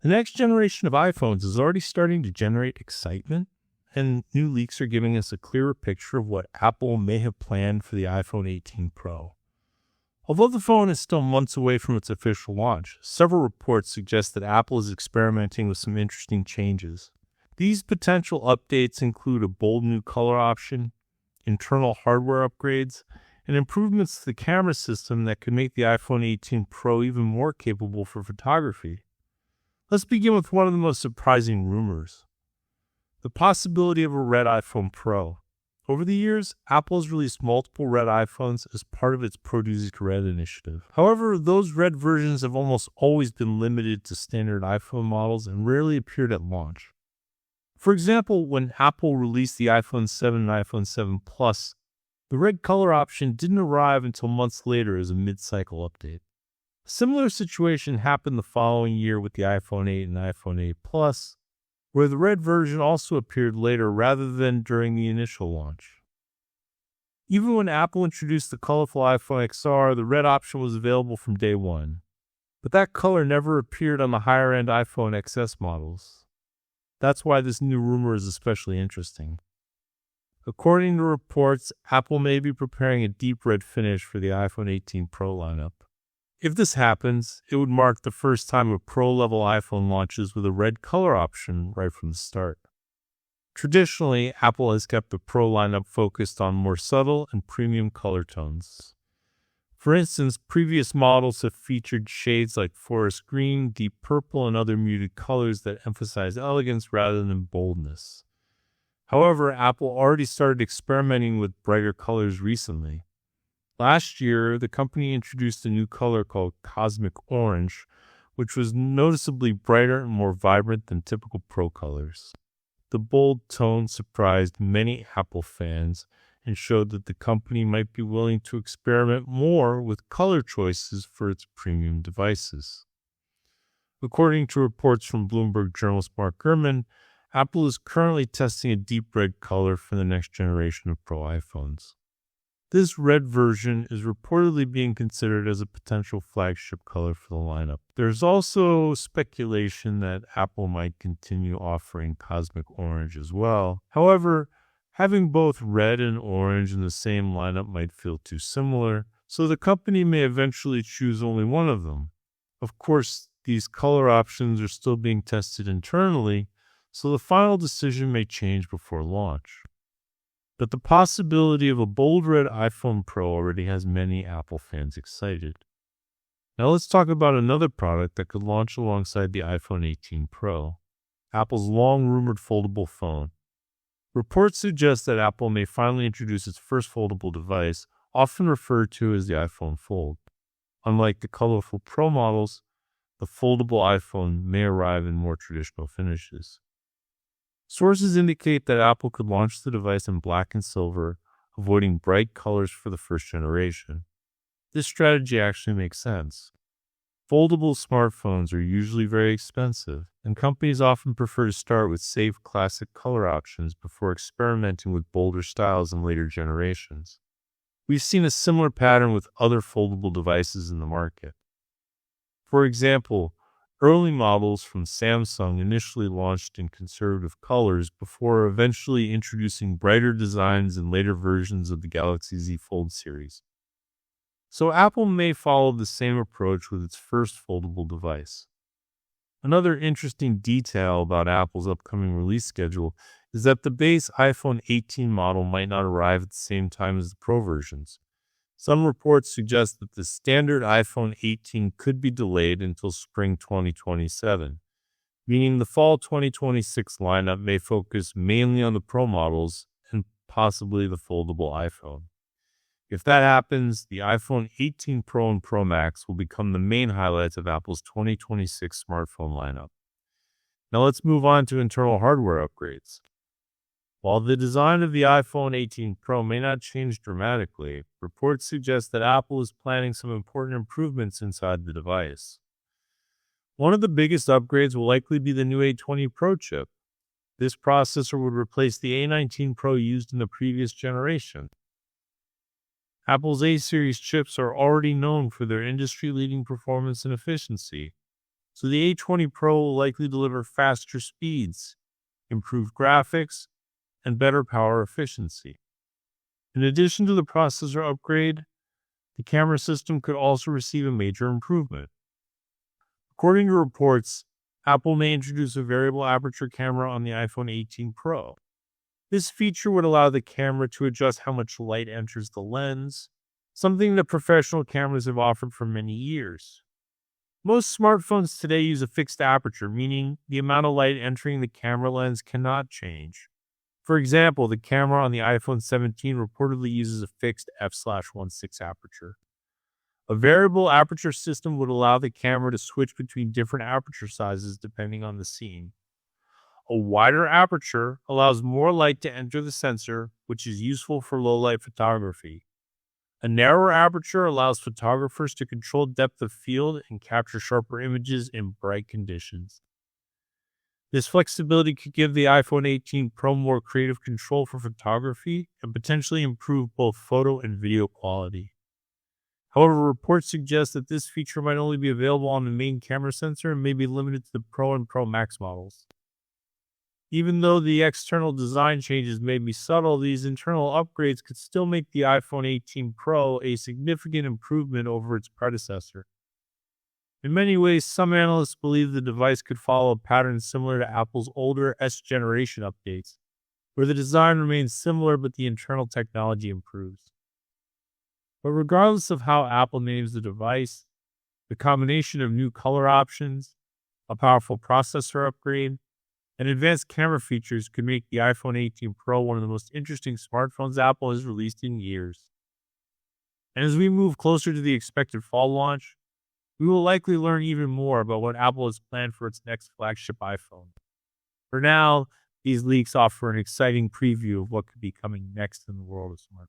The next generation of iPhones is already starting to generate excitement, and new leaks are giving us a clearer picture of what Apple may have planned for the iPhone 18 Pro. Although the phone is still months away from its official launch, several reports suggest that Apple is experimenting with some interesting changes. These potential updates include a bold new color option, internal hardware upgrades, and improvements to the camera system that could make the iPhone 18 Pro even more capable for photography. Let's begin with one of the most surprising rumors: the possibility of a red iPhone Pro. Over the years, Apple has released multiple red iPhones as part of its Produce Red initiative. However, those red versions have almost always been limited to standard iPhone models and rarely appeared at launch. For example, when Apple released the iPhone 7 and iPhone 7 Plus, the red color option didn't arrive until months later as a mid-cycle update. A similar situation happened the following year with the iPhone 8 and iPhone 8 Plus, where the red version also appeared later rather than during the initial launch. Even when Apple introduced the colorful iPhone XR, the red option was available from day one, but that color never appeared on the higher-end iPhone XS models. That's why this new rumor is especially interesting. According to reports, Apple may be preparing a deep red finish for the iPhone 18 Pro lineup. If this happens, it would mark the first time a Pro-level iPhone launches with a red color option right from the start. Traditionally, Apple has kept the Pro lineup focused on more subtle and premium color tones. For instance, previous models have featured shades like forest green, deep purple, and other muted colors that emphasize elegance rather than boldness. However, Apple already started experimenting with brighter colors recently. Last year, the company introduced a new color called Cosmic Orange, which was noticeably brighter and more vibrant than typical Pro colors. The bold tone surprised many Apple fans and showed that the company might be willing to experiment more with color choices for its premium devices. According to reports from Bloomberg journalist Mark Gurman, Apple is currently testing a deep red color for the next generation of Pro iPhones. This red version is reportedly being considered as a potential flagship color for the lineup. There's also speculation that Apple might continue offering Cosmic Orange as well. However, having both red and orange in the same lineup might feel too similar, so the company may eventually choose only one of them. Of course, these color options are still being tested internally, so the final decision may change before launch. But the possibility of a bold red iPhone Pro already has many Apple fans excited. Now let's talk about another product that could launch alongside the iPhone 18 Pro, Apple's long-rumored foldable phone. Reports suggest that Apple may finally introduce its first foldable device, often referred to as the iPhone Fold. Unlike the colorful Pro models, the foldable iPhone may arrive in more traditional finishes. Sources indicate that Apple could launch the device in black and silver, avoiding bright colors for the first generation. This strategy actually makes sense. Foldable smartphones are usually very expensive, and companies often prefer to start with safe classic color options before experimenting with bolder styles in later generations. We've seen a similar pattern with other foldable devices in the market. For example, early models from Samsung initially launched in conservative colors before eventually introducing brighter designs in later versions of the Galaxy Z Fold series. So Apple may follow the same approach with its first foldable device. Another interesting detail about Apple's upcoming release schedule is that the base iPhone 18 model might not arrive at the same time as the Pro versions. Some reports suggest that the standard iPhone 18 could be delayed until spring 2027, meaning the fall 2026 lineup may focus mainly on the Pro models and possibly the foldable iPhone. If that happens, the iPhone 18 Pro and Pro Max will become the main highlights of Apple's 2026 smartphone lineup. Now let's move on to internal hardware upgrades. While the design of the iPhone 18 Pro may not change dramatically, reports suggest that Apple is planning some important improvements inside the device. One of the biggest upgrades will likely be the new A20 Pro chip. This processor would replace the A19 Pro used in the previous generation. Apple's A-series chips are already known for their industry-leading performance and efficiency. So the A20 Pro will likely deliver faster speeds, improved graphics, and better power efficiency. In addition to the processor upgrade, the camera system could also receive a major improvement. According to reports, Apple may introduce a variable aperture camera on the iPhone 18 Pro. This feature would allow the camera to adjust how much light enters the lens, something that professional cameras have offered for many years. Most smartphones today use a fixed aperture, meaning the amount of light entering the camera lens cannot change. For example, the camera on the iPhone 17 reportedly uses a fixed f/1.6 aperture. A variable aperture system would allow the camera to switch between different aperture sizes depending on the scene. A wider aperture allows more light to enter the sensor, which is useful for low-light photography. A narrower aperture allows photographers to control depth of field and capture sharper images in bright conditions. This flexibility could give the iPhone 18 Pro more creative control for photography and potentially improve both photo and video quality. However, reports suggest that this feature might only be available on the main camera sensor and may be limited to the Pro and Pro Max models. Even though the external design changes may be subtle, these internal upgrades could still make the iPhone 18 Pro a significant improvement over its predecessor. In many ways, some analysts believe the device could follow a pattern similar to Apple's older S generation updates, where the design remains similar but the internal technology improves. But regardless of how Apple names the device, the combination of new color options, a powerful processor upgrade, and advanced camera features could make the iPhone 18 Pro one of the most interesting smartphones Apple has released in years. And as we move closer to the expected fall launch, we will likely learn even more about what Apple has planned for its next flagship iPhone. For now, these leaks offer an exciting preview of what could be coming next in the world of smartphones.